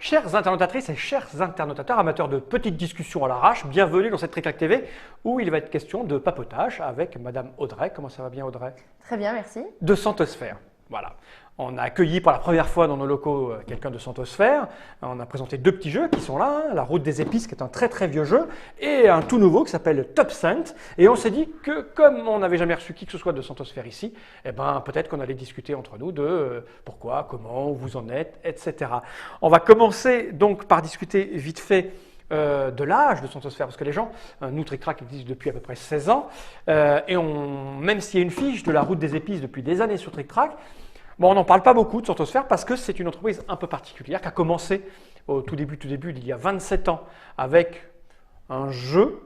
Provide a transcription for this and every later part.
Chères internautatrices et chers internautateurs, amateurs de petites discussions à l'arrache, bienvenue dans cette Trick Track TV où il va être question de papotage avec Madame Audrey. Comment ça va bien Audrey? Très bien, merci. De Santosphère. Voilà. On a accueilli pour la première fois dans nos locaux quelqu'un de Santosphère. On a présenté deux petits jeux qui sont là, hein, La Route des Épices qui est un très très vieux jeu et un tout nouveau qui s'appelle Top Cent. Et on s'est dit que comme on n'avait jamais reçu qui que ce soit de Santosphère ici, eh ben, peut-être qu'on allait discuter entre nous de pourquoi, comment, où vous en êtes, etc. On va commencer donc par discuter vite fait de l'âge de Santosphère, parce que les gens, nous Trick Track existe depuis à peu près 16 ans, et même s'il y a une fiche de La Route des Épices depuis des années sur Trick Track, bon, on n'en parle pas beaucoup de Santosphère parce que c'est une entreprise un peu particulière qui a commencé au tout début, il y a 27 ans, avec un jeu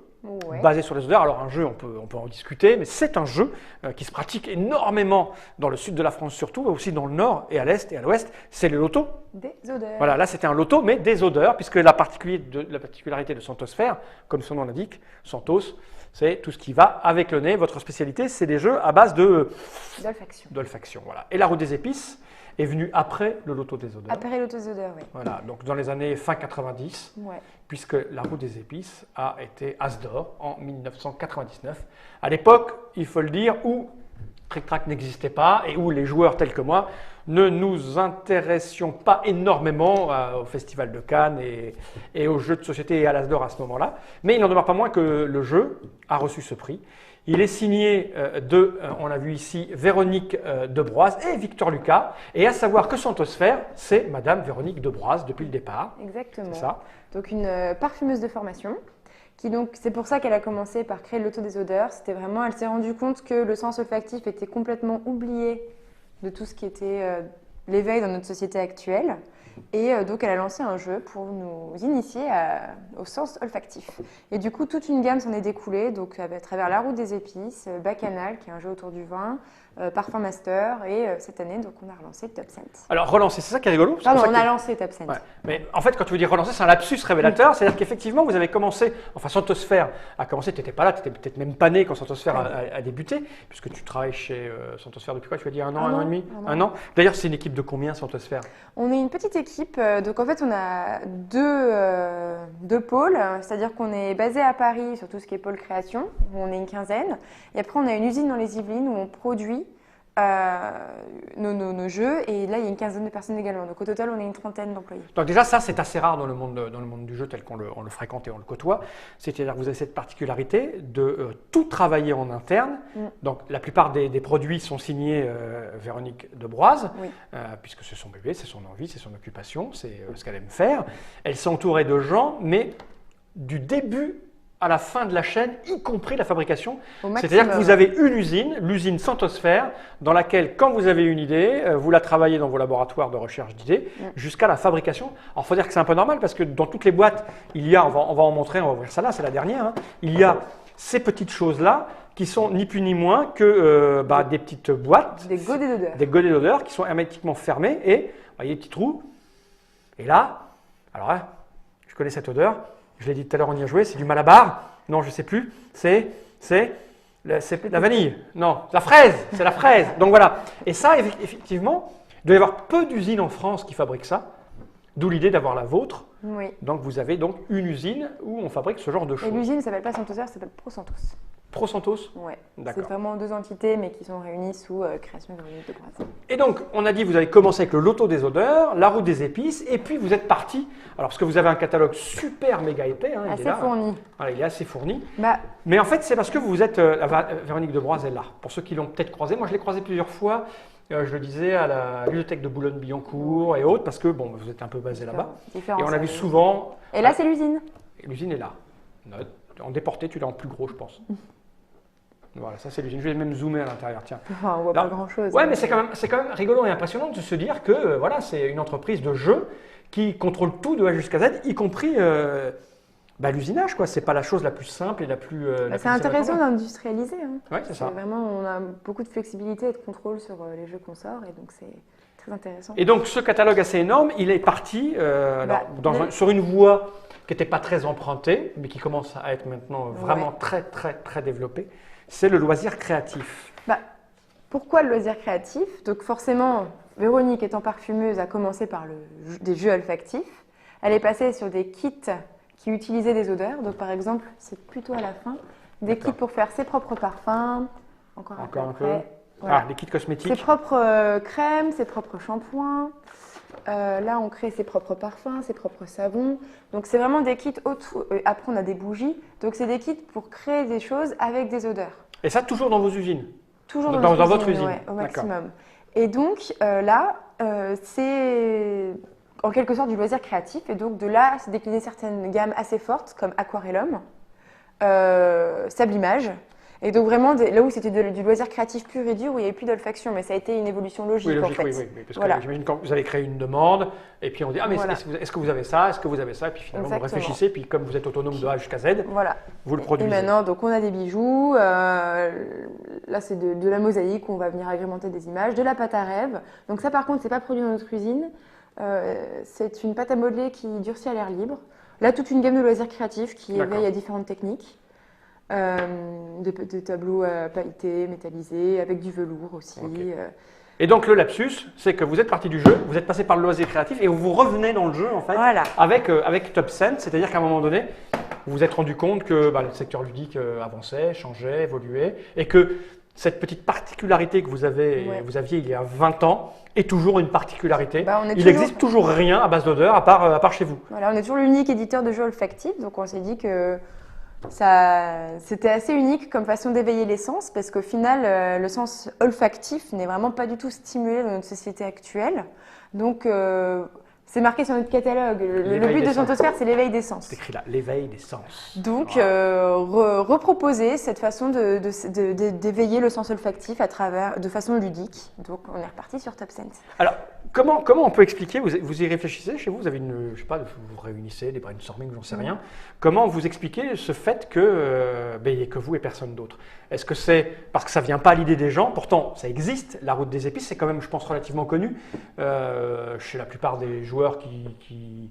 basé sur les odeurs. Alors un jeu, on peut en discuter, mais c'est un jeu qui se pratique énormément dans le sud de la France surtout, mais aussi dans le nord et à l'est et à l'ouest, c'est le loto. Des odeurs. Voilà, là c'était un loto, mais des odeurs, puisque la particularité de Santosphère, comme son nom l'indique, Santos, c'est tout ce qui va avec le nez. Votre spécialité, c'est des jeux à base d'olfaction. Voilà. Et La Route des Épices est venue après le loto des odeurs. Après le loto des odeurs, oui. Voilà, donc dans les années fin 90, puisque La Route des Épices a été As d'or en 1999. À l'époque, il faut le dire, où Trick Track n'existait pas et où les joueurs tels que moi ne nous intéressions pas énormément au Festival de Cannes et aux jeux de société et à l'As d'or à ce moment-là. Mais il n'en demeure pas moins que le jeu a reçu ce prix. Il est signé on l'a vu ici, Véronique Debroise et Victor Lucas. Et à savoir que Santosphère, c'est Madame Véronique Debroise depuis le départ. Exactement. C'est ça. Donc une parfumeuse de formation. C'est pour ça qu'elle a commencé par créer le loto des odeurs. C'était vraiment, elle s'est rendue compte que le sens olfactif était complètement oublié de tout ce qui était l'éveil dans notre société actuelle. Et donc elle a lancé un jeu pour nous initier au sens olfactif. Et du coup, toute une gamme s'en est découlée, donc à travers La Route des Épices, Bacchanal, qui est un jeu autour du vin, Parfum Master, et cette année, donc on a relancé Top Scent. Alors relancer, c'est ça qui est rigolo. Pardon, on a lancé Top Scent. Ouais. Mais en fait, quand tu veux dire relancer, c'est un lapsus révélateur. C'est-à-dire qu'effectivement, vous avez commencé, enfin Santosphère a commencé, tu n'étais pas là, tu n'étais peut-être même pas né quand Santosphère a débuté, puisque tu travailles chez Santosphère depuis quoi? Tu as dit un an et demi? Un an. D'ailleurs, c'est une équipe de combien Santosphère? On est une petite équipe, donc en fait on a deux pôles, c'est-à-dire qu'on est basé à Paris sur tout ce qui est pôle création, où on est une quinzaine, et après on a une usine dans les Yvelines où on produit nos jeux, et là il y a une quinzaine de personnes également, donc au total on est une trentaine d'employés. Donc déjà ça c'est assez rare dans le monde du jeu tel qu'on le fréquente et on le côtoie, c'est-à-dire que vous avez cette particularité de tout travailler en interne, donc la plupart des produits sont signés Véronique Debroise, puisque c'est son bébé, c'est son envie, c'est son occupation, c'est ce qu'elle aime faire, elle s'est entourée de gens, mais du début à la fin de la chaîne, y compris la fabrication. C'est-à-dire que vous avez une usine, l'usine Santosphère, dans laquelle, quand vous avez une idée, vous la travaillez dans vos laboratoires de recherche d'idées, jusqu'à la fabrication. Alors, il faut dire que c'est un peu normal, parce que dans toutes les boîtes, il y a, on va en montrer, on va ouvrir ça là, c'est la dernière, hein, il y a ces petites choses-là, qui sont ni plus ni moins que des petites boîtes. Des godets d'odeur. Des godets d'odeur qui sont hermétiquement fermés, et il y a des petits trous. Et là, alors là, je connais cette odeur. Je l'ai dit tout à l'heure, on y a joué, c'est du Malabar. Non, je ne sais plus. C'est la vanille. Non, la fraise. C'est la fraise. Donc voilà. Et ça, effectivement, il doit y avoir peu d'usines en France qui fabriquent ça. D'où l'idée d'avoir la vôtre. Oui. Donc vous avez donc une usine où on fabrique ce genre de choses. Et l'usine ne s'appelle pas Santosphère, ça s'appelle ProSantos. ProSantos? Oui. C'est vraiment deux entités, mais qui sont réunies sous création Véronique Debroise. Et donc, on a dit, vous avez commencé avec le loto des odeurs, La Route des Épices, et puis vous êtes parti, alors parce que vous avez un catalogue super méga épais. Hein, assez fourni. Voilà, il est assez fourni. Bah, mais en fait, c'est parce que vous êtes, Véronique Debroise est là. Pour ceux qui l'ont peut-être croisé, moi je l'ai croisé plusieurs fois, je le disais, à la bibliothèque de Boulogne-Billancourt et autres, parce que bon, vous êtes un peu basé là-bas. Et on l'a vu souvent. Et là, c'est l'usine. L'usine est là. En déporté, tu l'as en plus gros, je pense. Voilà, ça c'est l'usine. Je vais même zoomer à l'intérieur. Tiens. Enfin, on voit pas grand-chose. Ouais, mais c'est quand même rigolo et impressionnant de se dire que voilà, c'est une entreprise de jeu qui contrôle tout de A jusqu'à Z, y compris l'usinage. C'est pas la chose la plus simple et la plus. C'est intéressant d'industrialiser. Hein. Ouais, c'est ça. Vraiment, on a beaucoup de flexibilité et de contrôle sur les jeux qu'on sort, et donc c'est très intéressant. Et donc ce catalogue assez énorme, il est parti sur une voie qui n'était pas très empruntée, mais qui commence à être maintenant vraiment très très très développée. C'est le loisir créatif. Pourquoi le loisir créatif? Donc forcément, Véronique étant parfumeuse a commencé par des jeux olfactifs. elle est passée sur des kits qui utilisaient des odeurs. Donc par exemple, c'est plutôt à la fin, des kits pour faire ses propres parfums. Encore un peu. Voilà. Ah, des kits cosmétiques. Ses propres crèmes, ses propres shampoings. Là, on crée ses propres parfums, ses propres savons. Donc, c'est vraiment des kits autour. Après, on a des bougies. Donc, c'est des kits pour créer des choses avec des odeurs. Et ça, toujours dans vos usines? Toujours dans votre usine, ouais, au maximum. Et donc, là, c'est en quelque sorte du loisir créatif. Et donc, de là, c'est décliner certaines gammes assez fortes, comme Aquarellum, Sublimage. Et donc vraiment, là où c'était du loisir créatif pur et dur, où il n'y avait plus d'olfaction, mais ça a été une évolution logique, en fait. Oui, parce que j'imagine quand vous avez créé une demande, et puis on dit, ah mais est-ce que vous avez ça, est-ce que vous avez ça, et puis finalement vous réfléchissez, puis comme vous êtes autonome de A jusqu'à Z, vous le produisez. Et maintenant, donc on a des bijoux, là c'est de la mosaïque, on va venir agrémenter des images, de la pâte à rêve. Donc ça par contre, c'est pas produit dans notre usine, c'est une pâte à modeler qui durcit à l'air libre. Là, toute une gamme de loisirs créatifs qui éveille à différentes techniques. De tableaux pailletés, métallisés, avec du velours aussi. Okay. Et donc le lapsus, c'est que vous êtes parti du jeu, vous êtes passé par le loisir créatif et vous revenez dans le jeu en fait avec TopScent, c'est-à-dire qu'à un moment donné, vous vous êtes rendu compte que le secteur ludique avançait, changeait, évoluait et que cette petite particularité que vous aviez il y a 20 ans est toujours une particularité. Il n'existe toujours rien à base d'odeur à part chez vous. Voilà, on est toujours l'unique éditeur de jeux olfactifs, donc on s'est dit que c'était assez unique comme façon d'éveiller les sens parce qu'au final, le sens olfactif n'est vraiment pas du tout stimulé dans notre société actuelle. Donc, c'est marqué sur notre catalogue. Le but de Santosphère, c'est l'éveil des sens. C'est écrit là, l'éveil des sens. Donc, reproposer cette façon d'éveiller le sens olfactif de façon ludique. Donc, on est reparti sur TopScent. Alors, comment on peut expliquer, vous y réfléchissez chez vous, vous avez je sais pas, vous réunissez, des brainstorming, j'en sais rien. Comment vous expliquez ce fait que il n'y ait que vous et personne d'autre? Est-ce que c'est parce que ça ne vient pas à l'idée des gens? Pourtant, ça existe, la route des épices, c'est quand même, je pense, relativement connu chez la plupart des joueurs qui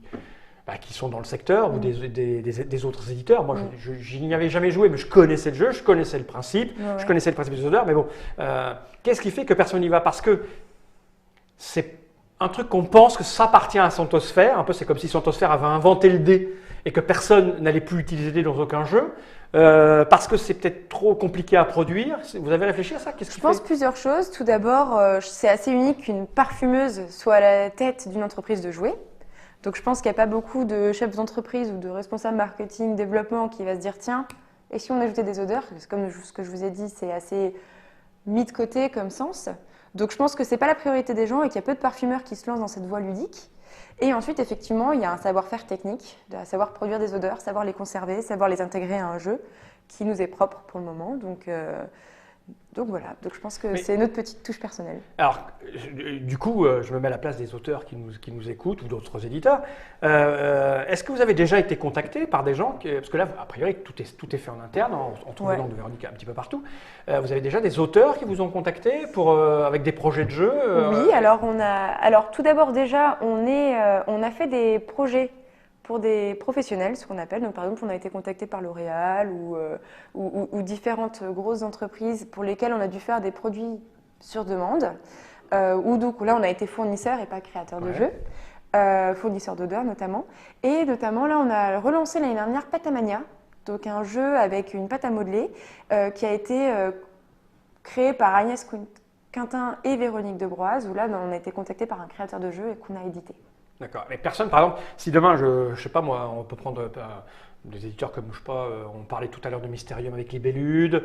sont dans le secteur ou des autres éditeurs. Moi, je n'y avais jamais joué, mais je connaissais le jeu, je connaissais le principe, je connaissais le principe des odeurs, mais bon, qu'est-ce qui fait que personne n'y va? Parce que c'est un truc qu'on pense que ça appartient à Santosphère, un peu c'est comme si Santosphère avait inventé le dé et que personne n'allait plus utiliser le dé dans aucun jeu, parce que c'est peut-être trop compliqué à produire. Vous avez réfléchi à ça? Je pense plusieurs choses. Tout d'abord, c'est assez unique qu'une parfumeuse soit à la tête d'une entreprise de jouets. Donc je pense qu'il n'y a pas beaucoup de chefs d'entreprise ou de responsables marketing, développement qui va se dire tiens, et si on ajoutait des odeurs? Parce que comme ce que je vous ai dit, c'est assez mis de côté comme sens. Donc je pense que ce n'est pas la priorité des gens et qu'il y a peu de parfumeurs qui se lancent dans cette voie ludique. Et ensuite, effectivement, il y a un savoir-faire technique, à savoir produire des odeurs, savoir les conserver, savoir les intégrer à un jeu qui nous est propre pour le moment. Donc voilà, donc je pense que c'est notre petite touche personnelle. Alors, du coup, je me mets à la place des auteurs qui nous écoutent ou d'autres éditeurs. Est-ce que vous avez déjà été contacté par des gens, parce que là, a priori, tout est fait en interne, en trouvant de Véronique un petit peu partout. Vous avez déjà des auteurs qui vous ont contacté avec des projets de jeux Oui, alors tout d'abord déjà, on a fait des projets pour des professionnels, ce qu'on appelle. Donc, par exemple, on a été contacté par L'Oréal ou différentes grosses entreprises pour lesquelles on a dû faire des produits sur demande. Ou donc là, on a été fournisseur et pas créateur de jeux, fournisseur d'odeurs notamment. Et notamment, là, on a relancé l'année dernière Patamania, donc un jeu avec une pâte à modeler qui a été créé par Agnès Quintin et Véronique Debroise, où là, on a été contacté par un créateur de jeu et qu'on a édité. D'accord. Mais personne, par exemple, si demain, je sais pas moi, on peut prendre des éditeurs comme, je sais pas, on parlait tout à l'heure de Mysterium avec Libellude,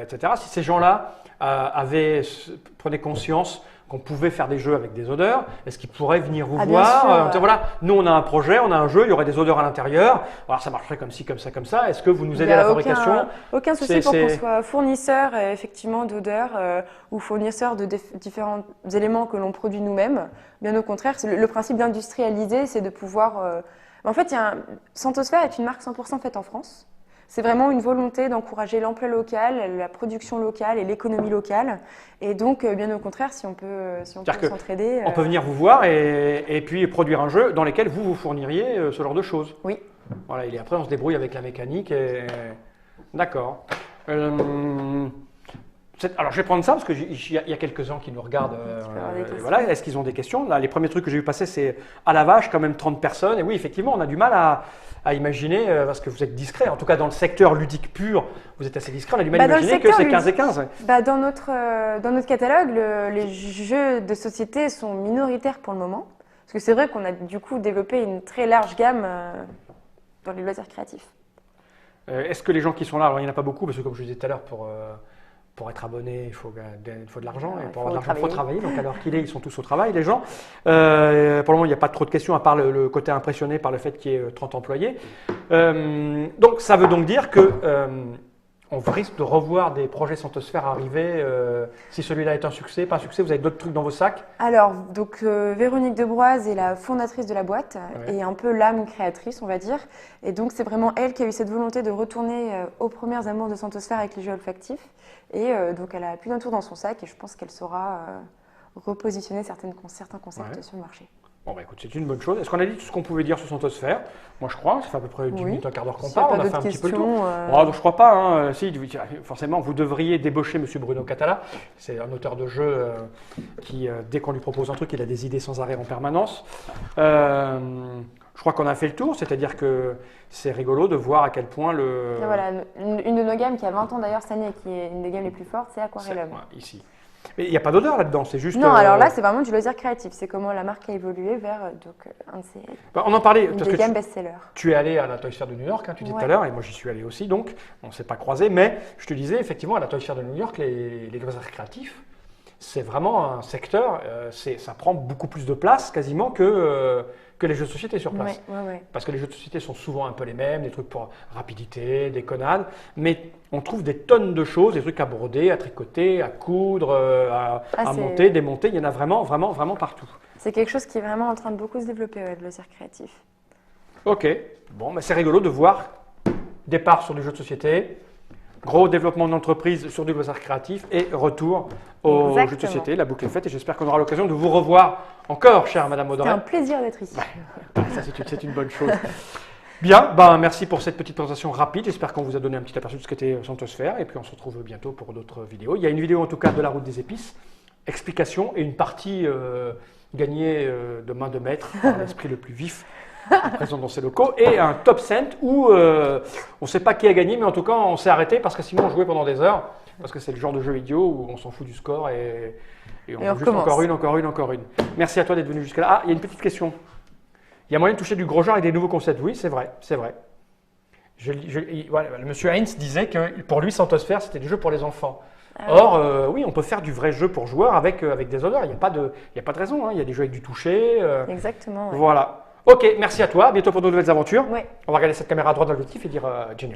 etc. Si ces gens-là prenaient conscience qu'on pouvait faire des jeux avec des odeurs, est-ce qu'ils pourraient venir vous voir? Voilà, nous on a un projet, on a un jeu, il y aurait des odeurs à l'intérieur, alors ça marcherait comme ci, comme ça, comme ça. Est-ce que vous nous aidez à la fabrication? Aucun souci pour qu'on soit fournisseur effectivement d'odeurs ou fournisseur de différents éléments que l'on produit nous-mêmes. Bien au contraire, le principe d'industrialiser, c'est de pouvoir… En fait, Santosphère est une marque 100% faite en France. C'est vraiment une volonté d'encourager l'emploi local, la production locale et l'économie locale. Et donc, bien au contraire, si on peut s'entraider… On peut venir vous voir et puis produire un jeu dans lequel vous fourniriez ce genre de choses. Oui. Voilà, et après, on se débrouille avec la mécanique. D'accord. Alors je vais prendre ça parce qu'il y a quelques gens qui nous regardent. Voilà, est-ce qu'ils ont des questions? Là, les premiers trucs que j'ai vu passer, c'est à la vache, quand même 30 personnes. Et oui, effectivement, on a du mal à imaginer, parce que vous êtes discret, en tout cas dans le secteur ludique pur, vous êtes assez discret, on a du mal à imaginer que c'est 15 et 15. Dans notre catalogue, les jeux de société sont minoritaires pour le moment. Parce que c'est vrai qu'on a du coup développé une très large gamme dans les loisirs créatifs. Est-ce que les gens qui sont là, alors il n'y en a pas beaucoup, parce que comme je disais tout à l'heure, pour être abonné, il faut de l'argent, et pour avoir de l'argent, il faut travailler. Donc à l'heure qu'il est, ils sont tous au travail, les gens. Pour le moment, il n'y a pas trop de questions, à part le côté impressionné par le fait qu'il y ait 30 employés. Donc ça veut donc dire que on risque de revoir des projets Santosphère arriver. Si celui-là est un succès, pas un succès, vous avez d'autres trucs dans vos sacs? Alors, donc Véronique Debroise est la fondatrice de la boîte et un peu l'âme créatrice, on va dire. Et donc, c'est vraiment elle qui a eu cette volonté de retourner aux premières amours de Santosphère avec les jeux olfactifs. Et donc, elle a plus d'un tour dans son sac et je pense qu'elle saura repositionner certains concepts sur le marché. Bon, bah écoute, c'est une bonne chose. Est-ce qu'on a dit tout ce qu'on pouvait dire sur Santosphère? Moi, je crois. Ça fait à peu près 10 minutes, un quart d'heure qu'on parle. On a fait un petit peu le tour. Donc, je crois pas. Hein. Si, forcément, vous devriez débaucher M. Bruno Catala. C'est un auteur de jeu qui, dès qu'on lui propose un truc, il a des idées sans arrêt en permanence. Je crois qu'on a fait le tour, c'est-à-dire que c'est rigolo de voir à quel point le... Voilà, une de nos gammes qui a 20 ans d'ailleurs cette année et qui est une des gammes les plus fortes, c'est Aquarium. Ici. Mais il n'y a pas d'odeur là-dedans, c'est juste... Non, alors là, c'est vraiment du loisir créatif. C'est comment la marque a évolué vers un de ses on en parlait, des gammes best-sellers. Tu es allé à la Toy Fair de New York, hein, tu disais tout à l'heure, et moi j'y suis allé aussi, donc on ne s'est pas croisés, mais je te disais, effectivement, à la Toy Fair de New York, les loisirs créatifs, c'est vraiment un secteur, ça prend beaucoup plus de place quasiment que les jeux de société sur place. Parce que les jeux de société sont souvent un peu les mêmes, des trucs pour rapidité, déconnade, mais on trouve des tonnes de choses, des trucs à broder, à tricoter, à coudre, à monter, démonter, il y en a vraiment, vraiment, vraiment partout. C'est quelque chose qui est vraiment en train de beaucoup se développer, le loisir créatif. Ok, bon, c'est rigolo de voir départ sur du jeu de société, gros développement d'entreprise sur du loisir créatif et retour au jeu de société. La boucle est faite et j'espère qu'on aura l'occasion de vous revoir encore, chère Madame Audrey. C'est un plaisir d'être ici. Ça, c'est une bonne chose. Bien, merci pour cette petite présentation rapide. J'espère qu'on vous a donné un petit aperçu de ce qu'était Santosphère et puis on se retrouve bientôt pour d'autres vidéos. Il y a une vidéo en tout cas de la route des épices, explication et une partie gagnée de main de maître par l'esprit le plus vif présent dans ces locaux, et un top cent où on ne sait pas qui a gagné, mais en tout cas on s'est arrêté parce que sinon on jouait pendant des heures, parce que c'est le genre de jeu idiot où on s'en fout du score et on joue juste encore une. Merci à toi d'être venu jusqu'à là. Ah, il y a une petite question. Il y a moyen de toucher du gros genre avec des nouveaux concepts? Oui, c'est vrai, c'est vrai. Voilà, monsieur Heinz disait que pour lui, Santosphère, c'était du jeu pour les enfants. Or, oui, on peut faire du vrai jeu pour joueurs avec des odeurs. Il n'y a pas de raison. Hein. Il y a des jeux avec du toucher. Exactement. Ouais. Voilà. Ok, merci à toi. À bientôt pour de nouvelles aventures. Ouais. On va regarder cette caméra à droite dans l'objectif et dire Jenny.